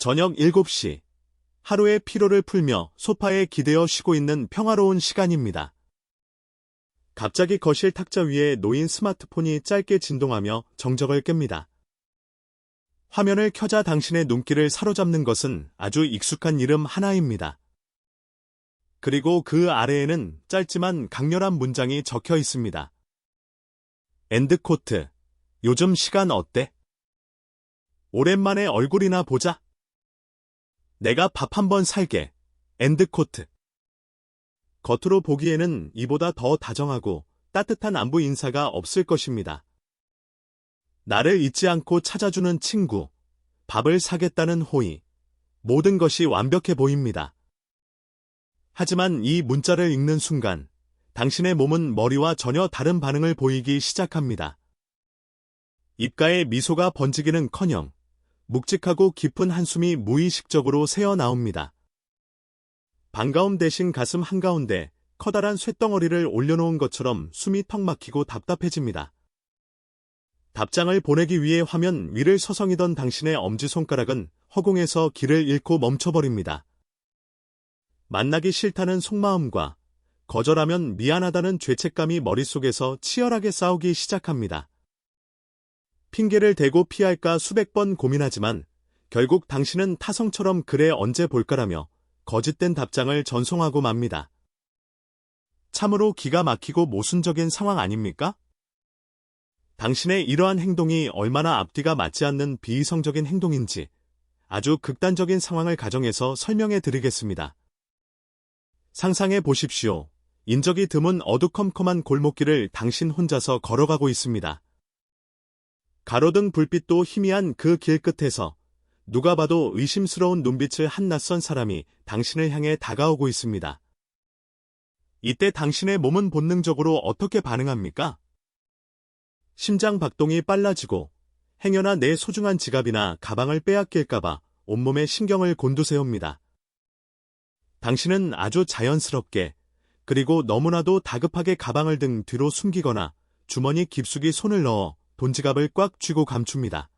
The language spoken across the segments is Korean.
저녁 7시. 하루의 피로를 풀며 소파에 기대어 쉬고 있는 평화로운 시간입니다. 갑자기 거실 탁자 위에 놓인 스마트폰이 짧게 진동하며 정적을 깹니다. 화면을 켜자 당신의 눈길을 사로잡는 것은 아주 익숙한 이름 하나입니다. 그리고 그 아래에는 짧지만 강렬한 문장이 적혀 있습니다. 엔드코트. 요즘 시간 어때? 오랜만에 얼굴이나 보자. 내가 밥 한번 살게. 엔드코트. 겉으로 보기에는 이보다 더 다정하고 따뜻한 안부 인사가 없을 것입니다. 나를 잊지 않고 찾아주는 친구, 밥을 사겠다는 호의, 모든 것이 완벽해 보입니다. 하지만 이 문자를 읽는 순간 당신의 몸은 머리와 전혀 다른 반응을 보이기 시작합니다. 입가에 미소가 번지기는커녕 묵직하고 깊은 한숨이 무의식적으로 새어나옵니다. 반가움 대신 가슴 한가운데 커다란 쇳덩어리를 올려놓은 것처럼 숨이 턱 막히고 답답해집니다. 답장을 보내기 위해 화면 위를 서성이던 당신의 엄지손가락은 허공에서 길을 잃고 멈춰버립니다. 만나기 싫다는 속마음과 거절하면 미안하다는 죄책감이 머릿속에서 치열하게 싸우기 시작합니다. 핑계를 대고 피할까 수백 번 고민하지만 결국 당신은 타성처럼 그래 언제 볼까라며 거짓된 답장을 전송하고 맙니다. 참으로 기가 막히고 모순적인 상황 아닙니까? 당신의 이러한 행동이 얼마나 앞뒤가 맞지 않는 비이성적인 행동인지 아주 극단적인 상황을 가정해서 설명해 드리겠습니다. 상상해 보십시오. 인적이 드문 어두컴컴한 골목길을 당신 혼자서 걸어가고 있습니다. 가로등 불빛도 희미한 그 길 끝에서 누가 봐도 의심스러운 눈빛을 한 낯선 사람이 당신을 향해 다가오고 있습니다. 이때 당신의 몸은 본능적으로 어떻게 반응합니까? 심장 박동이 빨라지고 행여나 내 소중한 지갑이나 가방을 빼앗길까봐 온몸에 신경을 곤두세웁니다. 당신은 아주 자연스럽게 그리고 너무나도 다급하게 가방을 등 뒤로 숨기거나 주머니 깊숙이 손을 넣어 돈지갑을 꽉 쥐고 감춥니다.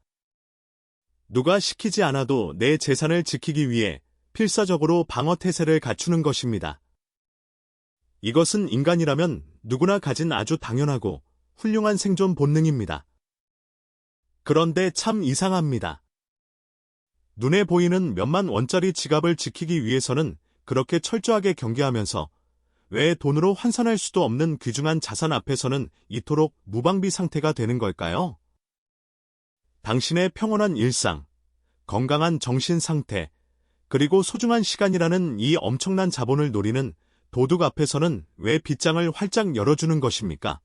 누가 시키지 않아도 내 재산을 지키기 위해 필사적으로 방어태세를 갖추는 것입니다. 이것은 인간이라면 누구나 가진 아주 당연하고 훌륭한 생존 본능입니다. 그런데 참 이상합니다. 눈에 보이는 몇만 원짜리 지갑을 지키기 위해서는 그렇게 철저하게 경계하면서 왜 돈으로 환산할 수도 없는 귀중한 자산 앞에서는 이토록 무방비 상태가 되는 걸까요? 당신의 평온한 일상, 건강한 정신 상태, 그리고 소중한 시간이라는 이 엄청난 자본을 노리는 도둑 앞에서는 왜 빗장을 활짝 열어주는 것입니까?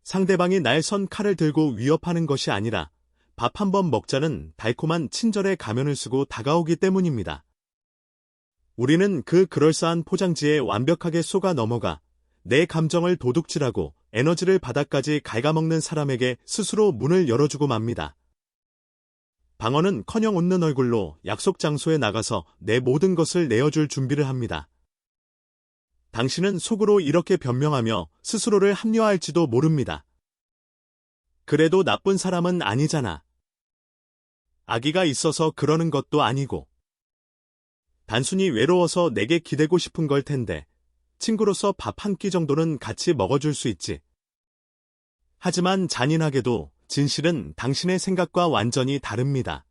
상대방이 날 선 칼을 들고 위협하는 것이 아니라 밥 한 번 먹자는 달콤한 친절의 가면을 쓰고 다가오기 때문입니다. 우리는 그 그럴싸한 포장지에 완벽하게 속아 넘어가 내 감정을 도둑질하고 에너지를 바닥까지 갉아먹는 사람에게 스스로 문을 열어주고 맙니다. 방어는커녕 웃는 얼굴로 약속 장소에 나가서 내 모든 것을 내어줄 준비를 합니다. 당신은 속으로 이렇게 변명하며 스스로를 합리화할지도 모릅니다. 그래도 나쁜 사람은 아니잖아. 아기가 있어서 그러는 것도 아니고. 단순히 외로워서 내게 기대고 싶은 걸 텐데 친구로서 밥 한 끼 정도는 같이 먹어줄 수 있지. 하지만 잔인하게도 진실은 당신의 생각과 완전히 다릅니다.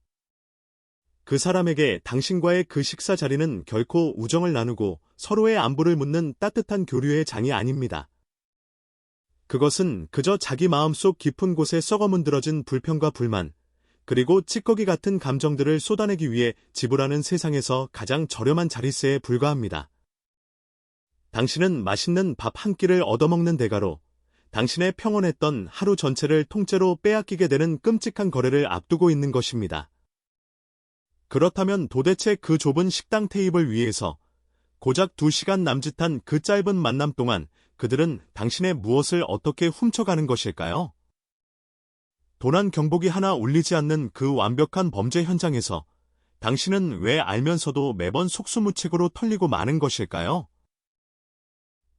그 사람에게 당신과의 그 식사 자리는 결코 우정을 나누고 서로의 안부를 묻는 따뜻한 교류의 장이 아닙니다. 그것은 그저 자기 마음속 깊은 곳에 썩어문드러진 불평과 불만, 그리고 찌꺼기 같은 감정들을 쏟아내기 위해 지불하는 세상에서 가장 저렴한 자릿세에 불과합니다. 당신은 맛있는 밥 한 끼를 얻어먹는 대가로 당신의 평온했던 하루 전체를 통째로 빼앗기게 되는 끔찍한 거래를 앞두고 있는 것입니다. 그렇다면 도대체 그 좁은 식당 테이블 위에서 고작 2시간 남짓한 그 짧은 만남 동안 그들은 당신의 무엇을 어떻게 훔쳐가는 것일까요? 도난 경보기 하나 울리지 않는 그 완벽한 범죄 현장에서 당신은 왜 알면서도 매번 속수무책으로 털리고 마는 것일까요?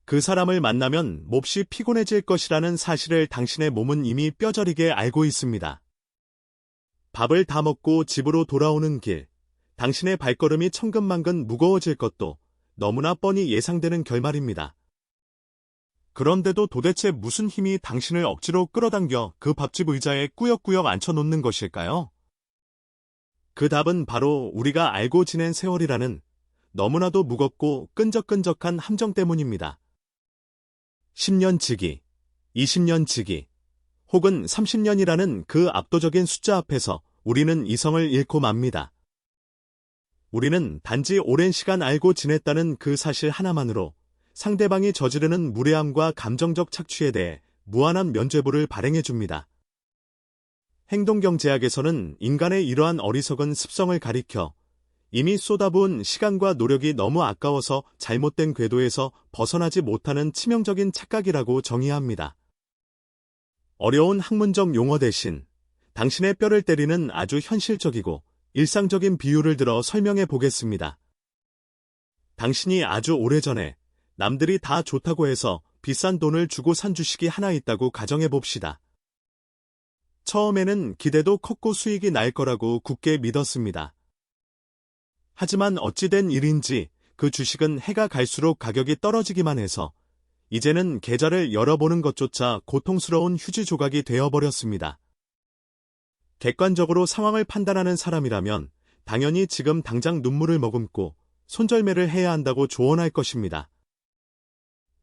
그 사람을 만나면 몹시 피곤해질 것이라는 사실을 당신의 몸은 이미 뼈저리게 알고 있습니다. 밥을 다 먹고 집으로 돌아오는 길, 당신의 발걸음이 천근만근 무거워질 것도 너무나 뻔히 예상되는 결말입니다. 그런데도 도대체 무슨 힘이 당신을 억지로 끌어당겨 그 밥집 의자에 꾸역꾸역 앉혀놓는 것일까요? 그 답은 바로 우리가 알고 지낸 세월이라는 너무나도 무겁고 끈적끈적한 함정 때문입니다. 10년 지기, 20년 지기, 혹은 30년이라는 그 압도적인 숫자 앞에서 우리는 이성을 잃고 맙니다. 우리는 단지 오랜 시간 알고 지냈다는 그 사실 하나만으로 상대방이 저지르는 무례함과 감정적 착취에 대해 무한한 면죄부를 발행해줍니다. 행동경제학에서는 인간의 이러한 어리석은 습성을 가리켜 이미 쏟아부은 시간과 노력이 너무 아까워서 잘못된 궤도에서 벗어나지 못하는 치명적인 착각이라고 정의합니다. 어려운 학문적 용어 대신 당신의 뼈를 때리는 아주 현실적이고 일상적인 비유를 들어 설명해 보겠습니다. 당신이 아주 오래전에 남들이 다 좋다고 해서 비싼 돈을 주고 산 주식이 하나 있다고 가정해 봅시다. 처음에는 기대도 컸고 수익이 날 거라고 굳게 믿었습니다. 하지만 어찌된 일인지 그 주식은 해가 갈수록 가격이 떨어지기만 해서 이제는 계좌를 열어보는 것조차 고통스러운 휴지 조각이 되어버렸습니다. 객관적으로 상황을 판단하는 사람이라면 당연히 지금 당장 눈물을 머금고 손절매를 해야 한다고 조언할 것입니다.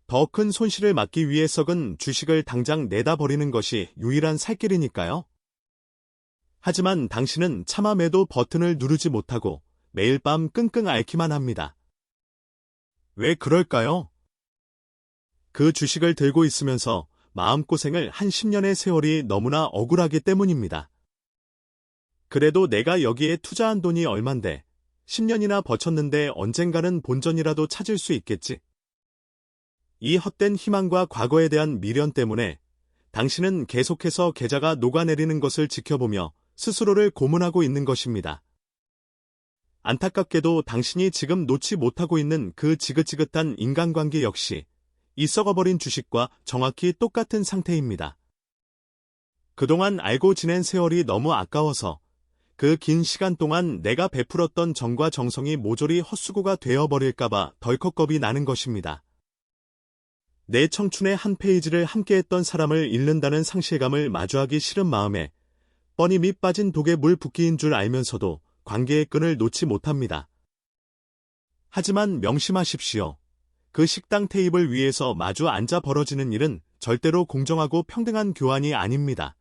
더 큰 손실을 막기 위해 썩은 주식을 당장 내다 버리는 것이 유일한 살 길이니까요. 하지만 당신은 차마 매도 버튼을 누르지 못하고 매일 밤 끙끙 앓기만 합니다. 왜 그럴까요? 그 주식을 들고 있으면서 마음고생을 한 10년의 세월이 너무나 억울하기 때문입니다. 그래도 내가 여기에 투자한 돈이 얼만데 10년이나 버텼는데 언젠가는 본전이라도 찾을 수 있겠지. 이 헛된 희망과 과거에 대한 미련 때문에 당신은 계속해서 계좌가 녹아내리는 것을 지켜보며 스스로를 고문하고 있는 것입니다. 안타깝게도 당신이 지금 놓지 못하고 있는 그 지긋지긋한 인간관계 역시 이 썩어버린 주식과 정확히 똑같은 상태입니다. 그동안 알고 지낸 세월이 너무 아까워서 그 긴 시간 동안 내가 베풀었던 정과 정성이 모조리 헛수고가 되어버릴까봐 덜컥 겁이 나는 것입니다. 내 청춘의 한 페이지를 함께했던 사람을 잃는다는 상실감을 마주하기 싫은 마음에 뻔히 밑 빠진 독에 물 붓기인 줄 알면서도 관계의 끈을 놓지 못합니다. 하지만 명심하십시오. 그 식당 테이블 위에서 마주 앉아 벌어지는 일은 절대로 공정하고 평등한 교환이 아닙니다.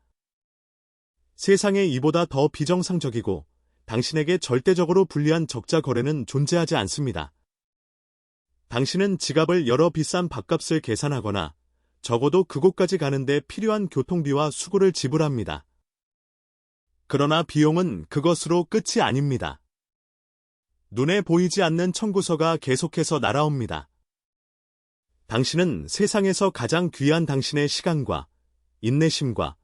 세상에 이보다 더 비정상적이고 당신에게 절대적으로 불리한 적자 거래는 존재하지 않습니다. 당신은 지갑을 열어 비싼 밥값을 계산하거나 적어도 그곳까지 가는데 필요한 교통비와 수고를 지불합니다. 그러나 비용은 그것으로 끝이 아닙니다. 눈에 보이지 않는 청구서가 계속해서 날아옵니다. 당신은 세상에서 가장 귀한 당신의 시간과 인내심과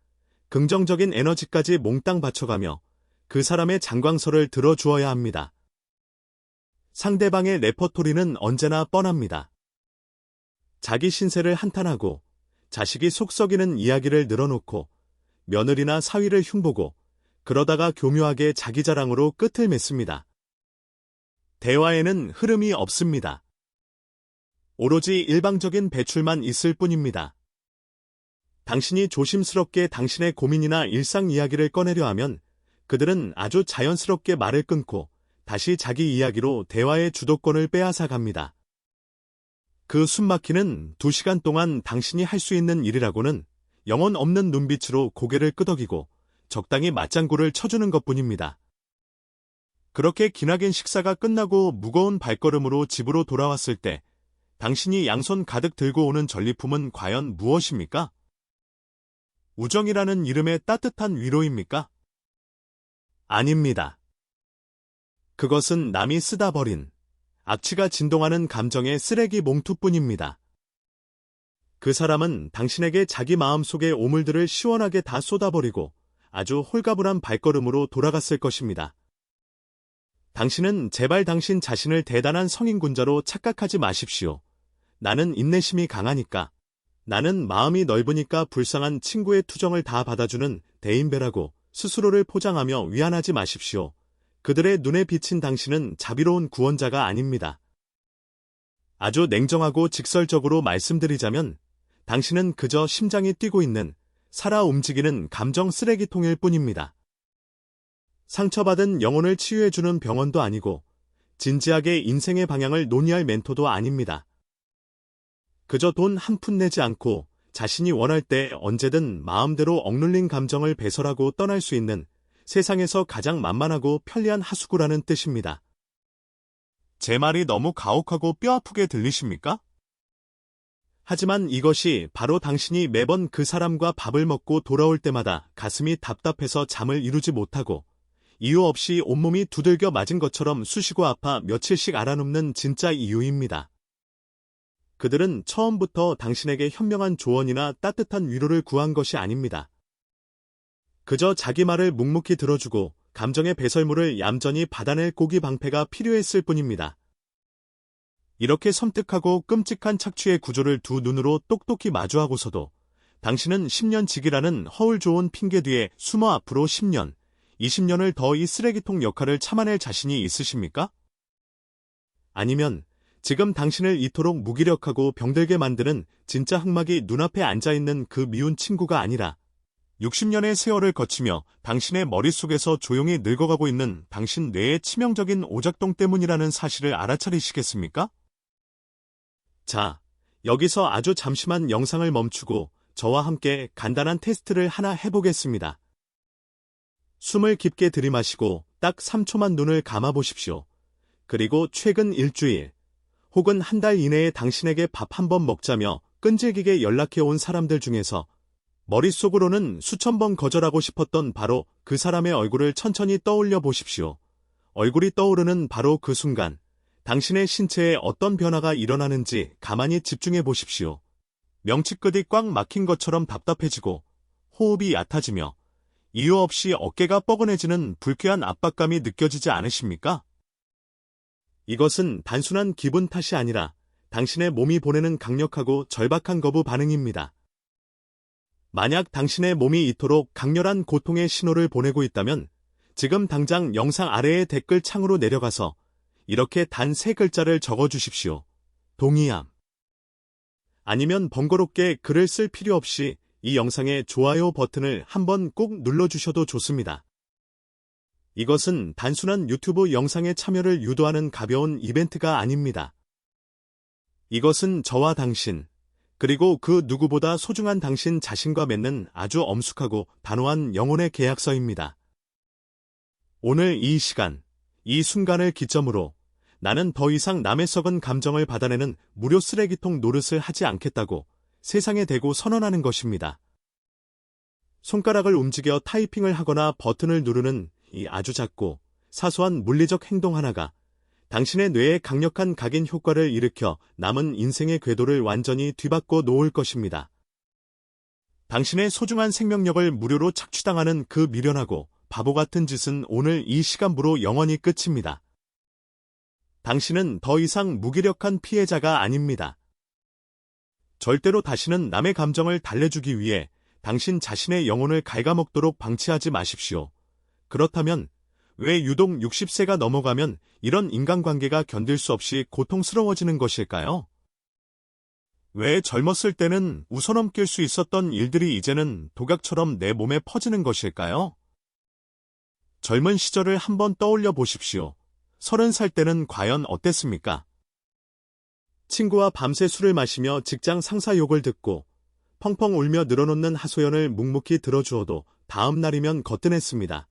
긍정적인 에너지까지 몽땅 바쳐가며 그 사람의 장광설을 들어주어야 합니다. 상대방의 레퍼토리는 언제나 뻔합니다. 자기 신세를 한탄하고 자식이 속 썩이는 이야기를 늘어놓고 며느리나 사위를 흉보고 그러다가 교묘하게 자기 자랑으로 끝을 맺습니다. 대화에는 흐름이 없습니다. 오로지 일방적인 배출만 있을 뿐입니다. 당신이 조심스럽게 당신의 고민이나 일상 이야기를 꺼내려 하면 그들은 아주 자연스럽게 말을 끊고 다시 자기 이야기로 대화의 주도권을 빼앗아 갑니다. 그 숨막히는 2시간 동안 당신이 할 수 있는 일이라고는 영혼 없는 눈빛으로 고개를 끄덕이고 적당히 맞장구를 쳐주는 것뿐입니다. 그렇게 기나긴 식사가 끝나고 무거운 발걸음으로 집으로 돌아왔을 때 당신이 양손 가득 들고 오는 전리품은 과연 무엇입니까? 우정이라는 이름의 따뜻한 위로입니까? 아닙니다. 그것은 남이 쓰다 버린 악취가 진동하는 감정의 쓰레기 봉투뿐입니다. 그 사람은 당신에게 자기 마음속의 오물들을 시원하게 다 쏟아버리고 아주 홀가분한 발걸음으로 돌아갔을 것입니다. 당신은 제발 당신 자신을 대단한 성인군자로 착각하지 마십시오. 나는 인내심이 강하니까, 나는 마음이 넓으니까 불쌍한 친구의 투정을 다 받아주는 대인배라고 스스로를 포장하며 위안하지 마십시오. 그들의 눈에 비친 당신은 자비로운 구원자가 아닙니다. 아주 냉정하고 직설적으로 말씀드리자면 당신은 그저 심장이 뛰고 있는 살아 움직이는 감정 쓰레기통일 뿐입니다. 상처받은 영혼을 치유해주는 병원도 아니고 진지하게 인생의 방향을 논의할 멘토도 아닙니다. 그저 돈 한 푼 내지 않고 자신이 원할 때 언제든 마음대로 억눌린 감정을 배설하고 떠날 수 있는 세상에서 가장 만만하고 편리한 하수구라는 뜻입니다. 제 말이 너무 가혹하고 뼈아프게 들리십니까? 하지만 이것이 바로 당신이 매번 그 사람과 밥을 먹고 돌아올 때마다 가슴이 답답해서 잠을 이루지 못하고 이유 없이 온몸이 두들겨 맞은 것처럼 쑤시고 아파 며칠씩 알아눕는 진짜 이유입니다. 그들은 처음부터 당신에게 현명한 조언이나 따뜻한 위로를 구한 것이 아닙니다. 그저 자기 말을 묵묵히 들어주고 감정의 배설물을 얌전히 받아낼 고기 방패가 필요했을 뿐입니다. 이렇게 섬뜩하고 끔찍한 착취의 구조를 두 눈으로 똑똑히 마주하고서도 당신은 10년 지기라는 허울 좋은 핑계 뒤에 숨어 앞으로 10년, 20년을 더 이 쓰레기통 역할을 참아낼 자신이 있으십니까? 아니면 지금 당신을 이토록 무기력하고 병들게 만드는 진짜 흑막이 눈앞에 앉아있는 그 미운 친구가 아니라 60년의 세월을 거치며 당신의 머릿속에서 조용히 늙어가고 있는 당신 뇌의 치명적인 오작동 때문이라는 사실을 알아차리시겠습니까? 자, 여기서 아주 잠시만 영상을 멈추고 저와 함께 간단한 테스트를 하나 해보겠습니다. 숨을 깊게 들이마시고 딱 3초만 눈을 감아보십시오. 그리고 최근 일주일 혹은 한 달 이내에 당신에게 밥 한 번 먹자며 끈질기게 연락해온 사람들 중에서 머릿속으로는 수천 번 거절하고 싶었던 바로 그 사람의 얼굴을 천천히 떠올려 보십시오. 얼굴이 떠오르는 바로 그 순간, 당신의 신체에 어떤 변화가 일어나는지 가만히 집중해 보십시오. 명치끝이 꽉 막힌 것처럼 답답해지고, 호흡이 얕아지며, 이유 없이 어깨가 뻐근해지는 불쾌한 압박감이 느껴지지 않으십니까? 이것은 단순한 기분 탓이 아니라 당신의 몸이 보내는 강력하고 절박한 거부 반응입니다. 만약 당신의 몸이 이토록 강렬한 고통의 신호를 보내고 있다면 지금 당장 영상 아래의 댓글 창으로 내려가서 이렇게 단 3글자를 적어주십시오. 동의함. 아니면 번거롭게 글을 쓸 필요 없이 이 영상의 좋아요 버튼을 한번 꼭 눌러주셔도 좋습니다. 이것은 단순한 유튜브 영상에 참여를 유도하는 가벼운 이벤트가 아닙니다. 이것은 저와 당신, 그리고 그 누구보다 소중한 당신 자신과 맺는 아주 엄숙하고 단호한 영혼의 계약서입니다. 오늘 이 시간, 이 순간을 기점으로 나는 더 이상 남의 썩은 감정을 받아내는 무료 쓰레기통 노릇을 하지 않겠다고 세상에 대고 선언하는 것입니다. 손가락을 움직여 타이핑을 하거나 버튼을 누르는 이 아주 작고 사소한 물리적 행동 하나가 당신의 뇌에 강력한 각인 효과를 일으켜 남은 인생의 궤도를 완전히 뒤바꿔 놓을 것입니다. 당신의 소중한 생명력을 무료로 착취당하는 그 미련하고 바보 같은 짓은 오늘 이 시간부로 영원히 끝입니다. 당신은 더 이상 무기력한 피해자가 아닙니다. 절대로 다시는 남의 감정을 달래주기 위해 당신 자신의 영혼을 갉아먹도록 방치하지 마십시오. 그렇다면 왜 유독 60세가 넘어가면 이런 인간관계가 견딜 수 없이 고통스러워지는 것일까요? 왜 젊었을 때는 웃어넘길 수 있었던 일들이 이제는 독약처럼 내 몸에 퍼지는 것일까요? 젊은 시절을 한번 떠올려 보십시오. 30살 때는 과연 어땠습니까? 친구와 밤새 술을 마시며 직장 상사 욕을 듣고 펑펑 울며 늘어놓는 하소연을 묵묵히 들어주어도 다음 날이면 거뜬했습니다.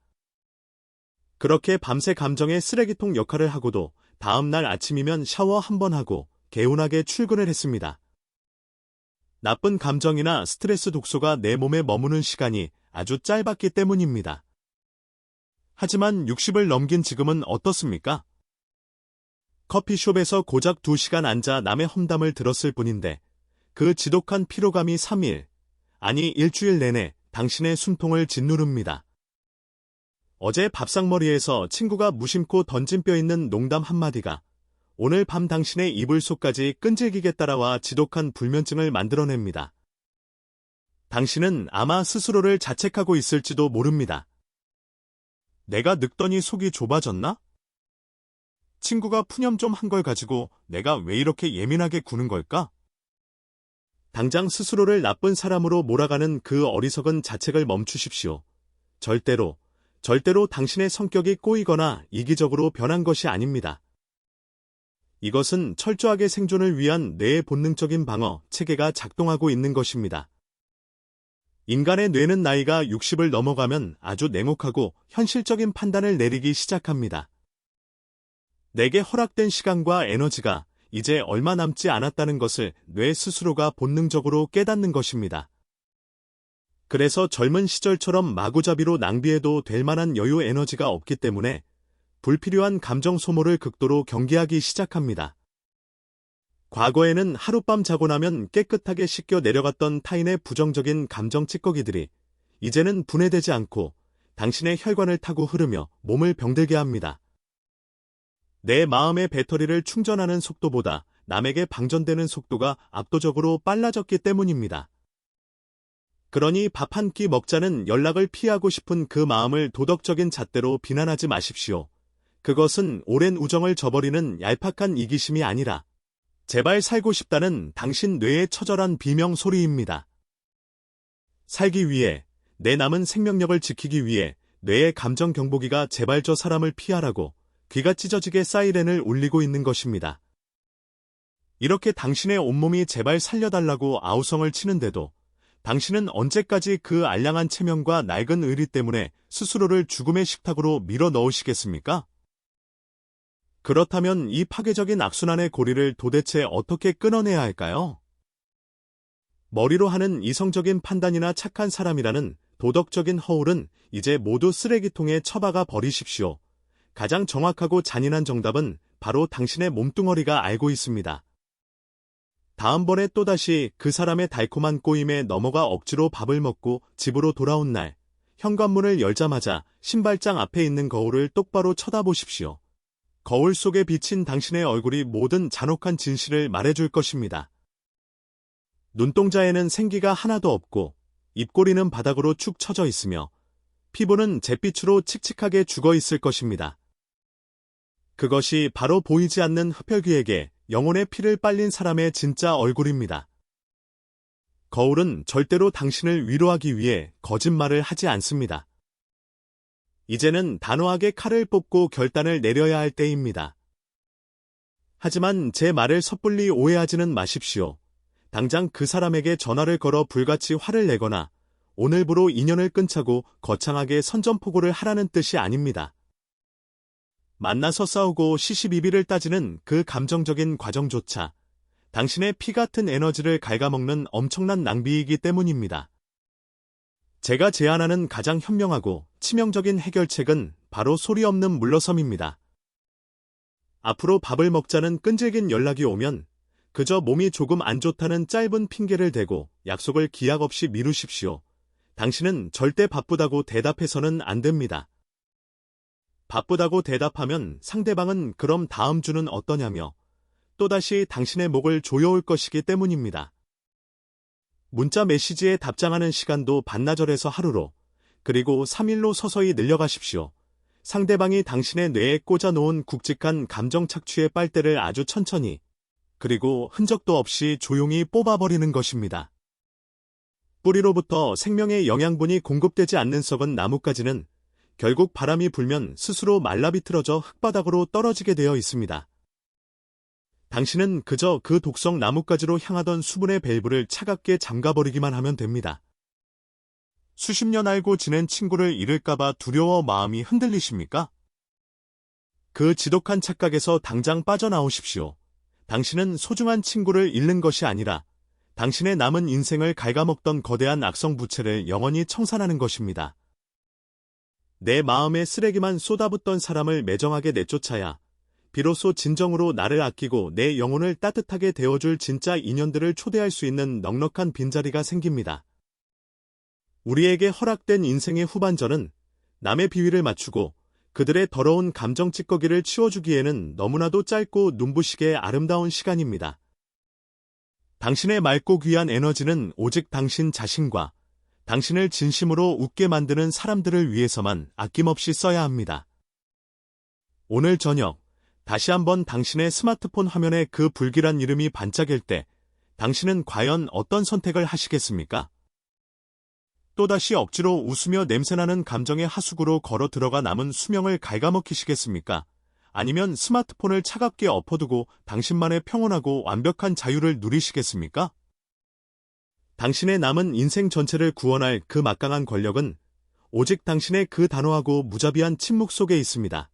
그렇게 밤새 감정의 쓰레기통 역할을 하고도 다음 날 아침이면 샤워 한 번 하고 개운하게 출근을 했습니다. 나쁜 감정이나 스트레스 독소가 내 몸에 머무는 시간이 아주 짧았기 때문입니다. 하지만 60을 넘긴 지금은 어떻습니까? 커피숍에서 고작 2시간 앉아 남의 험담을 들었을 뿐인데 그 지독한 피로감이 3일, 아니 일주일 내내 당신의 숨통을 짓누릅니다. 어제 밥상머리에서 친구가 무심코 던진 뼈 있는 농담 한마디가 오늘 밤 당신의 이불 속까지 끈질기게 따라와 지독한 불면증을 만들어냅니다. 당신은 아마 스스로를 자책하고 있을지도 모릅니다. 내가 늙더니 속이 좁아졌나? 친구가 푸념 좀 한 걸 가지고 내가 왜 이렇게 예민하게 구는 걸까? 당장 스스로를 나쁜 사람으로 몰아가는 그 어리석은 자책을 멈추십시오. 절대로 당신의 성격이 꼬이거나 이기적으로 변한 것이 아닙니다. 이것은 철저하게 생존을 위한 뇌의 본능적인 방어 체계가 작동하고 있는 것입니다. 인간의 뇌는 나이가 60을 넘어가면 아주 냉혹하고 현실적인 판단을 내리기 시작합니다. 내게 허락된 시간과 에너지가 이제 얼마 남지 않았다는 것을 뇌 스스로가 본능적으로 깨닫는 것입니다. 그래서 젊은 시절처럼 마구잡이로 낭비해도 될 만한 여유 에너지가 없기 때문에 불필요한 감정 소모를 극도로 경계하기 시작합니다. 과거에는 하룻밤 자고 나면 깨끗하게 씻겨 내려갔던 타인의 부정적인 감정 찌꺼기들이 이제는 분해되지 않고 당신의 혈관을 타고 흐르며 몸을 병들게 합니다. 내 마음의 배터리를 충전하는 속도보다 남에게 방전되는 속도가 압도적으로 빨라졌기 때문입니다. 그러니 밥 한 끼 먹자는 연락을 피하고 싶은 그 마음을 도덕적인 잣대로 비난하지 마십시오. 그것은 오랜 우정을 저버리는 얄팍한 이기심이 아니라 제발 살고 싶다는 당신 뇌의 처절한 비명 소리입니다. 살기 위해, 내 남은 생명력을 지키기 위해 뇌의 감정 경보기가 제발 저 사람을 피하라고 귀가 찢어지게 사이렌을 울리고 있는 것입니다. 이렇게 당신의 온몸이 제발 살려달라고 아우성을 치는데도 당신은 언제까지 그 알량한 체면과 낡은 의리 때문에 스스로를 죽음의 식탁으로 밀어 넣으시겠습니까? 그렇다면 이 파괴적인 악순환의 고리를 도대체 어떻게 끊어내야 할까요? 머리로 하는 이성적인 판단이나 착한 사람이라는 도덕적인 허울은 이제 모두 쓰레기통에 처박아 버리십시오. 가장 정확하고 잔인한 정답은 바로 당신의 몸뚱어리가 알고 있습니다. 다음번에 또다시 그 사람의 달콤한 꼬임에 넘어가 억지로 밥을 먹고 집으로 돌아온 날, 현관문을 열자마자 신발장 앞에 있는 거울을 똑바로 쳐다보십시오. 거울 속에 비친 당신의 얼굴이 모든 잔혹한 진실을 말해줄 것입니다. 눈동자에는 생기가 하나도 없고 입꼬리는 바닥으로 축 처져 있으며 피부는 잿빛으로 칙칙하게 죽어 있을 것입니다. 그것이 바로 보이지 않는 흡혈귀에게 영혼의 피를 빨린 사람의 진짜 얼굴입니다. 거울은 절대로 당신을 위로하기 위해 거짓말을 하지 않습니다. 이제는 단호하게 칼을 뽑고 결단을 내려야 할 때입니다. 하지만 제 말을 섣불리 오해하지는 마십시오. 당장 그 사람에게 전화를 걸어 불같이 화를 내거나 오늘부로 인연을 끊자고 거창하게 선전포고를 하라는 뜻이 아닙니다. 만나서 싸우고 시시비비를 따지는 그 감정적인 과정조차 당신의 피 같은 에너지를 갉아먹는 엄청난 낭비이기 때문입니다. 제가 제안하는 가장 현명하고 치명적인 해결책은 바로 소리 없는 물러섬입니다. 앞으로 밥을 먹자는 끈질긴 연락이 오면 그저 몸이 조금 안 좋다는 짧은 핑계를 대고 약속을 기약 없이 미루십시오. 당신은 절대 바쁘다고 대답해서는 안 됩니다. 바쁘다고 대답하면 상대방은 그럼 다음 주는 어떠냐며 또다시 당신의 목을 조여올 것이기 때문입니다. 문자 메시지에 답장하는 시간도 반나절에서 하루로, 그리고 3일로 서서히 늘려가십시오. 상대방이 당신의 뇌에 꽂아놓은 굵직한 감정 착취의 빨대를 아주 천천히, 그리고 흔적도 없이 조용히 뽑아버리는 것입니다. 뿌리로부터 생명의 영양분이 공급되지 않는 썩은 나뭇가지는 결국 바람이 불면 스스로 말라비틀어져 흙바닥으로 떨어지게 되어 있습니다. 당신은 그저 그 독성 나뭇가지로 향하던 수분의 밸브를 차갑게 잠가버리기만 하면 됩니다. 수십 년 알고 지낸 친구를 잃을까봐 두려워 마음이 흔들리십니까? 그 지독한 착각에서 당장 빠져나오십시오. 당신은 소중한 친구를 잃는 것이 아니라 당신의 남은 인생을 갉아먹던 거대한 악성 부채를 영원히 청산하는 것입니다. 내 마음에 쓰레기만 쏟아붓던 사람을 매정하게 내쫓아야 비로소 진정으로 나를 아끼고 내 영혼을 따뜻하게 데워줄 진짜 인연들을 초대할 수 있는 넉넉한 빈자리가 생깁니다. 우리에게 허락된 인생의 후반전은 남의 비위를 맞추고 그들의 더러운 감정 찌꺼기를 치워주기에는 너무나도 짧고 눈부시게 아름다운 시간입니다. 당신의 맑고 귀한 에너지는 오직 당신 자신과 당신을 진심으로 웃게 만드는 사람들을 위해서만 아낌없이 써야 합니다. 오늘 저녁, 다시 한번 당신의 스마트폰 화면에 그 불길한 이름이 반짝일 때, 당신은 과연 어떤 선택을 하시겠습니까? 또다시 억지로 웃으며 냄새나는 감정의 하수구로 걸어 들어가 남은 수명을 갉아먹히시겠습니까? 아니면 스마트폰을 차갑게 엎어두고 당신만의 평온하고 완벽한 자유를 누리시겠습니까? 당신의 남은 인생 전체를 구원할 그 막강한 권력은 오직 당신의 그 단호하고 무자비한 침묵 속에 있습니다.